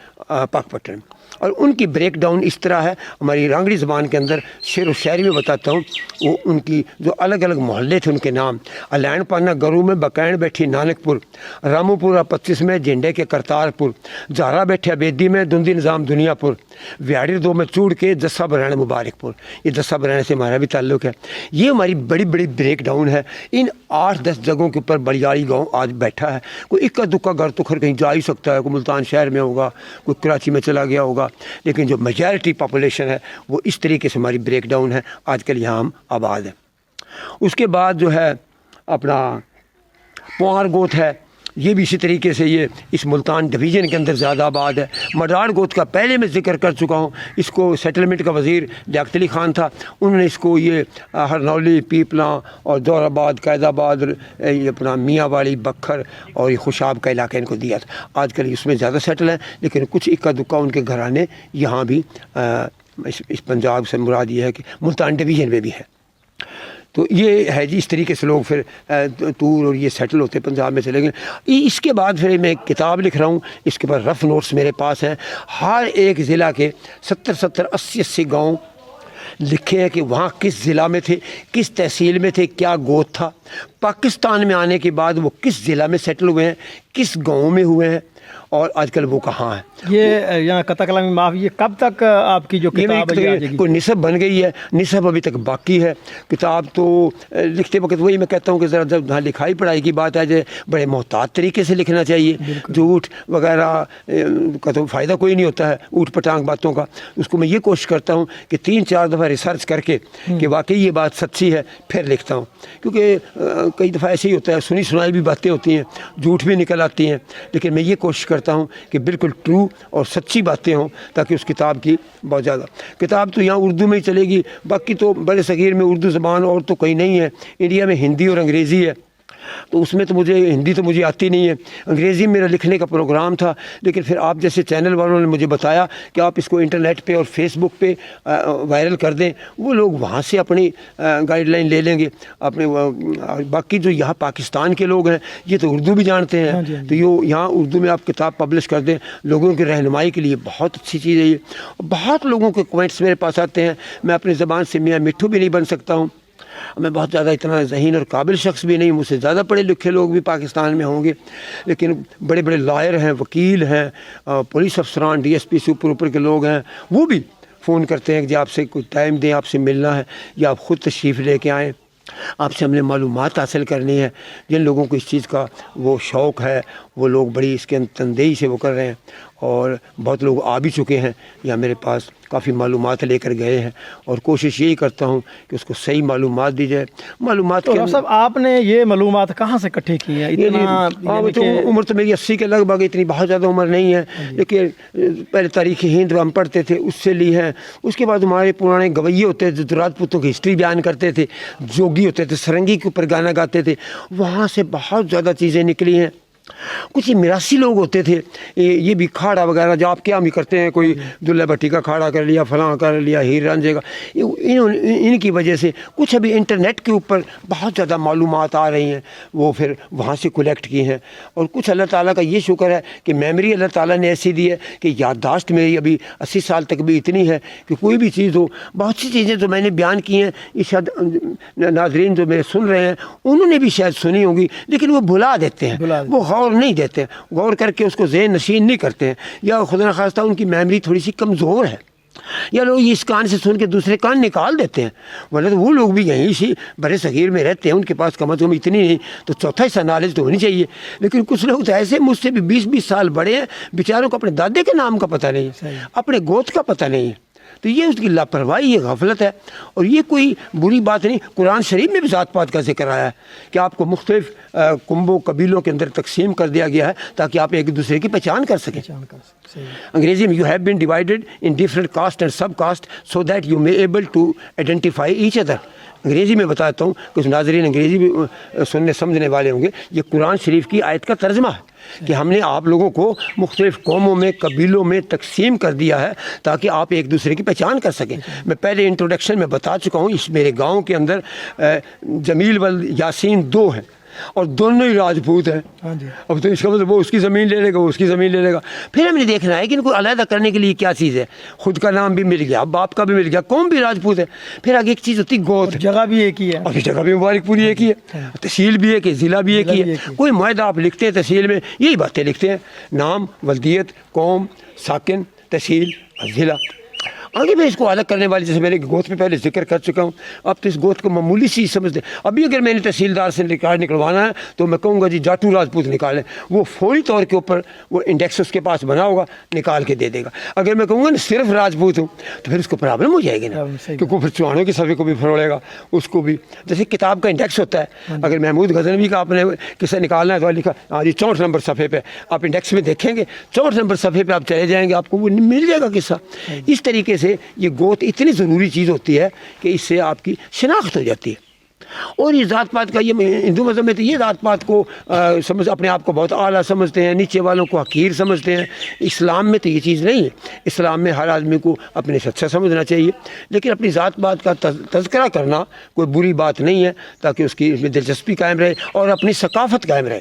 پاک پٹن. اور ان کی بریک ڈاؤن اس طرح ہے, ہماری رانگڑی زبان کے اندر شعر و شاعری میں بتاتا ہوں. وہ ان کی جو الگ الگ محلے تھے ان کے نام: الین پانا گرو میں بکین بیٹھی نانک پور, رامو پورہ 25 میں جھنڈے کے کرتار پور, زہرا بیٹھے بیدی میں دندی نظام دنیا پور, ویاڑی 2 میں چوڑ کے جسا برہنہ مبارک پور. یہ جسا برہنہ سے ہمارا بھی تعلق ہے. یہ ہماری بڑی بڑی بریک ڈاؤن ہے. ان 8-10 جگہوں کے اوپر بلیاڑی گاؤں آج بیٹھا ہے. کوئی اکا دکا گھر تو کہیں جا ہی سکتا ہے, کوئی ملتان شہر میں ہوگا, کوئی کراچی میں چلا گیا ہوگا, لیکن جو میجارٹی پاپولیشن ہے وہ اس طریقے سے ہماری بریک ڈاؤن ہے. آج کل یہاں ہم آباد ہیں. اس کے بعد جو ہے اپنا پوار گوت ہے, یہ بھی اسی طریقے سے یہ اس ملتان ڈویژن کے اندر زیادہ آباد ہے. مڈاڑ گوت کا پہلے میں ذکر کر چکا ہوں. اس کو سیٹلمنٹ کا وزیر لیاقت علی خان تھا, انہوں نے اس کو یہ ہرنولی, پیپلاں اور دور آباد, قائد آباد, یہ اپنا میاں والی, بکھر اور یہ خوشاب کا علاقہ ان کو دیا تھا. آج کل اس میں زیادہ سیٹل ہیں, لیکن کچھ اکا دکا ان کے گھرانے یہاں بھی اس پنجاب سے مراد یہ ہے کہ ملتان ڈویژن میں بھی ہے. تو یہ ہے جی, اس طریقے سے لوگ پھر ٹور اور یہ سیٹل ہوتے پنجاب میں چلے گئے. اس کے بعد پھر میں ایک کتاب لکھ رہا ہوں, اس کے بعد رف نوٹس میرے پاس ہیں. ہر ایک ضلع کے 70 80 گاؤں لکھے ہیں کہ وہاں کس ضلع میں تھے, کس تحصیل میں تھے, کیا گوت تھا. پاکستان میں آنے کے بعد وہ کس ضلع میں سیٹل ہوئے ہیں, کس گاؤں میں ہوئے ہیں, اور آج کل وہ کہاں ہے. یہ یہاں قطع کلامی معاف, یہ کب تک آپ کی جو کتاب ہے کوئی نصب بن گئی ہے؟ نصب ابھی تک باقی ہے. کتاب تو لکھتے وقت وہی میں کہتا ہوں کہ ذرا جب لکھائی پڑھائی کی بات آ جائے بڑے محتاط طریقے سے لکھنا چاہیے. جھوٹ وغیرہ کا تو فائدہ کوئی نہیں ہوتا ہے, اوٹ پٹانگ باتوں کا. اس کو میں یہ کوشش کرتا ہوں کہ 3-4 دفعہ ریسرچ کر کے کہ واقعی یہ بات سچی ہے پھر لکھتا ہوں. کیونکہ کئی دفعہ ایسے ہی ہوتا ہے, سنی سنائی بھی باتیں ہوتی ہیں, جھوٹ بھی نکل آتی ہیں, لیکن میں یہ کوشش کرتا ہوں کہ بالکل ٹرو اور سچی باتیں ہوں تاکہ اس کتاب کی بہت زیادہ. کتاب تو یہاں اردو میں ہی چلے گی, باقی تو بڑے صغیر میں اردو زبان اور تو کہیں نہیں ہے. انڈیا میں ہندی اور انگریزی ہے, تو اس میں تو مجھے ہندی تو مجھے آتی نہیں ہے. انگریزی میرا لکھنے کا پروگرام تھا, لیکن پھر آپ جیسے چینل والوں نے مجھے بتایا کہ آپ اس کو انٹرنیٹ پہ اور فیس بک پہ وائرل کر دیں, وہ لوگ وہاں سے اپنی گائیڈ لائن لے لیں گے اپنے. باقی جو یہاں پاکستان کے لوگ ہیں یہ تو اردو بھی جانتے ہیں, تو یہ یہاں اردو میں آپ کتاب پبلش کر دیں. لوگوں کی رہنمائی کے لیے بہت اچھی چیز ہے یہ. بہت لوگوں کے کومنٹس میرے پاس آتے ہیں. میں اپنی زبان سے میاں مٹھو بھی نہیں بن سکتا ہوں, میں بہت زیادہ اتنا ذہین اور قابل شخص بھی نہیں, مجھ سے زیادہ پڑھے لکھے لوگ بھی پاکستان میں ہوں گے, لیکن بڑے بڑے لائر ہیں, وکیل ہیں, پولیس افسران, ڈی ایس پی سے اوپر کے لوگ ہیں, وہ بھی فون کرتے ہیں کہ آپ سے کوئی ٹائم دیں, آپ سے ملنا ہے, یا آپ خود تشریف لے کے آئیں, آپ سے ہم نے معلومات حاصل کرنی ہے. جن لوگوں کو اس چیز کا وہ شوق ہے وہ لوگ بڑی اس کے تندہی سے وہ کر رہے ہیں, اور بہت لوگ آ بھی چکے ہیں یا میرے پاس کافی معلومات لے کر گئے ہیں, اور کوشش یہی کرتا ہوں کہ اس کو صحیح معلومات دی جائے. معلومات تو صاحب آپ نے یہ معلومات کہاں سے اکٹھے کی ہیں؟ عمر تو میری 80 کے لگ بھگ, اتنی بہت زیادہ عمر نہیں ہے, لیکن پہلے تاریخ ہند ہم پڑھتے تھے اس سے لی ہے. اس کے بعد ہمارے پرانے گویے ہوتے تھے جو راجپوتوں کی ہسٹری بیان کرتے تھے, جوگی ہوتے تھے سرنگی کے اوپر گانا گاتے تھے, وہاں سے بہت زیادہ چیزیں نکلی ہیں. کچھ یہ میراثی لوگ ہوتے تھے, یہ بھی کھاڑا وغیرہ جو آپ کیا بھی کرتے ہیں, کوئی دلہ بھٹی کا کھاڑا کر لیا, فلاں کر لیا, ہیر رانجھے کا, ان کی وجہ سے کچھ ابھی انٹرنیٹ کے اوپر بہت زیادہ معلومات آ رہی ہیں, وہ پھر وہاں سے کلیکٹ کی ہیں. اور کچھ اللہ تعالیٰ کا یہ شکر ہے کہ میموری اللہ تعالیٰ نے ایسی دی ہے کہ یادداشت میری ابھی 80 سال تک بھی اتنی ہے کہ کوئی بھی چیز ہو, بہت سی چیزیں جو میں نے بیان کی ہیں یہ شاید ناظرین جو میرے سن رہے ہیں انہوں نے بھی شاید سنی ہوگی, لیکن وہ بھلا دیتے ہیں, وہ غور نہیں دیتے, غور کر کے اس کو ذہن نشین نہیں کرتے ہیں, یا خدا نخواستہ ان کی میموری تھوڑی سی کمزور ہے, یا لوگ اس کان سے سن کے دوسرے کان نکال دیتے ہیں. ورنہ تو وہ لوگ بھی یہیں سے بڑے صغیر میں رہتے ہیں, ان کے پاس کم از کم اتنی نہیں تو چوتھا حصہ نالج تو ہونی چاہیے. لیکن کچھ لوگ تو ایسے مجھ سے بھی 20-20 سال بڑے ہیں, بیچاروں کو اپنے دادے کے نام کا پتہ نہیں ہے, اپنے گوت کا پتہ نہیں ہے. تو یہ اس کی لاپرواہی, یہ غفلت ہے, اور یہ کوئی بری بات نہیں. قرآن شریف میں بھی ذات پات کا ذکر آیا ہے کہ آپ کو مختلف کنبوں قبیلوں کے اندر تقسیم کر دیا گیا ہے تاکہ آپ ایک دوسرے کی پہچان کر سکیں. انگریزی میں you have been divided in different caste and sub caste so that you may able to identify each other. انگریزی میں بتاتا ہوں، کچھ ناظرین انگریزی بھی سننے سمجھنے والے ہوں گے. یہ قرآن شریف کی آیت کا ترجمہ ہے کہ ہم نے آپ لوگوں کو مختلف قوموں میں، قبیلوں میں تقسیم کر دیا ہے تاکہ آپ ایک دوسرے کی پہچان کر سکیں. میں پہلے انٹروڈکشن میں بتا چکا ہوں، اس میرے گاؤں کے اندر جمیل و یاسین 2 ہیں اور دونوں ہی راجپوت ہیں. اب تو اس کا مطلب وہ اس کی زمین لے لے گا، وہ اس کی زمین لے لے گا. پھر ہم نے دیکھنا ہے کہ ان کو علیحدہ کرنے کے لیے کیا چیز ہے. خود کا نام بھی مل گیا، باپ کا بھی مل گیا، قوم بھی راجپوت ہے. پھر آگے ایک چیز ہوتی ہے گوت، جگہ بھی ایک ہی ہے، اور جگہ بھی مبارک پوری ایک ہی ہے، تحصیل بھی ایک ہے، ضلع بھی ایک ہی ہے. کوئی معاہدہ آپ لکھتے ہیں تحصیل میں یہی باتیں لکھتے ہیں، نام، ولدیت، قوم، ساکن، تحصیل اور ضلع. آگے میں اس کو الگ کرنے والی، جیسے میں نے گوت میں پہلے ذکر کر چکا ہوں. اب تو اس گوت کو معمولی سی سمجھتے ہیں. ابھی اگر میں نے تحصیلدار سے ریکارڈ نکلوانا ہے تو میں کہوں گا جی جاٹو راجپوت نکالیں، وہ فوری طور کے اوپر وہ انڈیکس اس کے پاس بنا ہوگا، نکال کے دے دے گا. اگر میں کہوں گا نا صرف راجپوت ہوں تو پھر اس کو پرابلم ہو جائے گی نا، کیونکہ پھر چوہانوں کے صفحے کو بھی فروڑے گا، اس کو بھی. جیسے کتاب کا انڈیکس ہوتا ہے، اگر محمود غزنوی کا آپ نے کسے نکالنا ہے تو لکھا ہاں جی 64 نمبر صفحے پہ، آپ انڈیکس میں دیکھیں گے 64 نمبر صفحے پہ آپ چلے جائیں گے، آپ کو وہ مل جائے گا قصہ. اس طریقے سے یہ گوت اتنی ضروری چیز ہوتی ہے کہ اس سے آپ کی شناخت ہو جاتی ہے. اور یہ ذات پات کا، یہ ہندو مذہب میں تو یہ ذات پات کو سمجھ اپنے آپ کو بہت اعلیٰ سمجھتے ہیں، نیچے والوں کو حقیر سمجھتے ہیں. اسلام میں تو یہ چیز نہیں ہے. اسلام میں ہر آدمی کو اپنے سے اچھا سمجھنا چاہیے، لیکن اپنی ذات پات کا تذکرہ کرنا کوئی بری بات نہیں ہے، تاکہ اس کی اس میں دلچسپی قائم رہے اور اپنی ثقافت قائم رہے.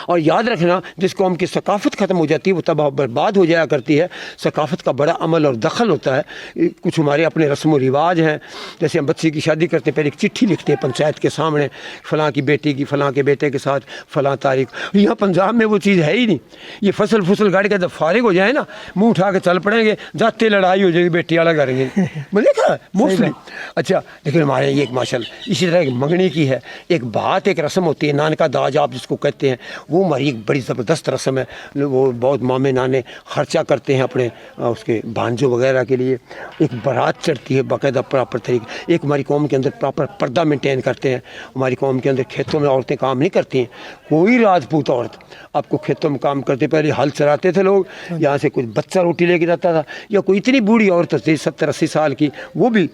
اور یاد رکھنا، جس قوم کی ثقافت ختم ہو جاتی ہے وہ تباہ و برباد ہو جایا کرتی ہے. ثقافت کا بڑا عمل اور دخل ہوتا ہے. کچھ ہمارے اپنے رسم و رواج ہیں، جیسے ہم بچے کی شادی کرتے ہیں پہلے ایک چٹھی لکھتے ہیں پنچایت کے سامنے، فلاں کی بیٹی کی فلاں کے بیٹے کے ساتھ فلاں تاریخ. یہاں پنجاب میں وہ چیز ہے ہی نہیں. یہ فصل گاڑی کا جب فارغ ہو جائے نا، منہ اٹھا کے چل پڑیں گے، جاتے لڑائی ہو جائے گی، بیٹی والا کریں گے. میں دیکھا ہے موسٹلی. اچھا لیکن ہمارے یہ ایک ماشاء اللہ اسی طرح ایک منگنی کی ہے، ایک بات، ایک رسم ہوتی ہے، نانکا داج آپ جس کو کہتے ہیں، وہ ہماری ایک بڑی زبردست رسم ہے. وہ بہت مامے نانے خرچہ کرتے ہیں اپنے اس کے بھانجوں وغیرہ کے لیے. ایک بارات چڑھتی ہے باقاعدہ پراپر طریقے. ایک ہماری قوم کے اندر پراپر پردہ مینٹین کرتے ہیں. ہماری قوم کے اندر کھیتوں میں عورتیں کام نہیں کرتی ہیں. کوئی راجپوت عورت آپ کو کھیتوں میں کام کرتے، پہلے ہل چراتے تھے لوگ، یہاں سے کچھ بچہ روٹی لے کے جاتا تھا، یا کوئی اتنی بوڑھی عورت ہوتی 70-80 سال کی، وہ بھی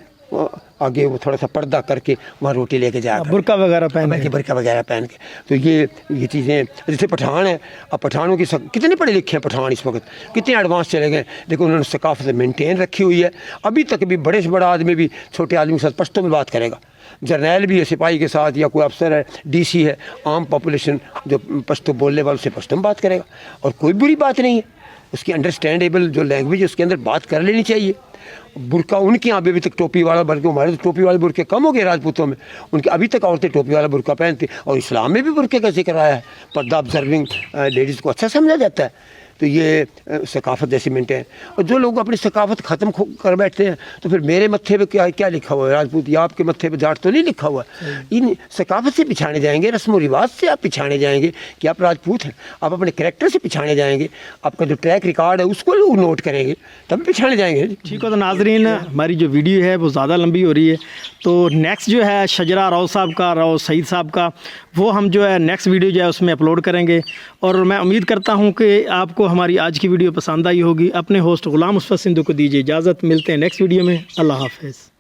آگے وہ تھوڑا سا پردہ کر کے وہاں روٹی لے کے جایا، برقع وغیرہ پہن کے، برقع وغیرہ پہن کے. تو یہ چیزیں، جیسے پٹھان ہیں، اب پٹھانوں کی کتنے پڑھے لکھے ہیں پٹھان اس وقت، کتنے ایڈوانس چلے گئے، لیکن انہوں نے ثقافت مینٹین رکھی ہوئی ہے. ابھی تک بھی بڑے سے بڑا آدمی بھی چھوٹے آدمی کے ساتھ پشتو میں بات کرے گا. جرنیل بھی ہے سپاہی کے ساتھ، یا کوئی افسر ہے، ڈی سی ہے، عام پاپولیشن جو پشتو بولنے والوں سے پشتو میں بات کرے گا. اور کوئی بری بات نہیں ہے، اس کی انڈرسٹینڈیبل جو لینگویج ہے اس کے اندر بات کر لینی چاہیے. برقع ان کے یہاں بھی ابھی تک ٹوپی والا، بلکہ ہمارے تو ٹوپی والے برقعے کم ہو گئے راجپوتوں میں، ان کے ابھی تک عورتیں ٹوپی والا برقع پہنتی. اور اسلام میں بھی برقعے کا ذکر آیا ہے، پردہ آبزرونگ لیڈیز کو اچھا سمجھا جاتا ہے. تو یہ ثقافت جیسی مینٹین. اور جو لوگ اپنی ثقافت ختم کر بیٹھتے ہیں تو پھر میرے متھے پہ کیا لکھا ہوا ہے راجپوت، یا آپ کے متھے پہ جاٹ تو نہیں لکھا ہوا ہے. ان ثقافت سے پچھانے جائیں گے، رسم و رواج سے آپ پچھانے جائیں گے کہ آپ راجپوت ہیں. آپ اپنے کریکٹر سے پچھانے جائیں گے، آپ کا جو ٹریک ریکارڈ ہے اس کو لوگ نوٹ کریں گے، تب پچھانے جائیں گے. ٹھیک ہے. تو ناظرین، ہماری جو ویڈیو ہے وہ زیادہ لمبی ہو رہی ہے، تو نیکسٹ جو ہے شجرا راؤ صاحب کا، راؤ سعید صاحب کا، وہ ہم جو ہے نیکسٹ ویڈیو جو ہے اس میں اپلوڈ کریں گے. اور میں امید کرتا ہوں کہ آپ کو ہماری آج کی ویڈیو پسند آئی ہوگی. اپنے ہوسٹ غلام مصطفیٰ سندھو کو دیجیے اجازت، ملتے ہیں نیکسٹ ویڈیو میں. اللہ حافظ.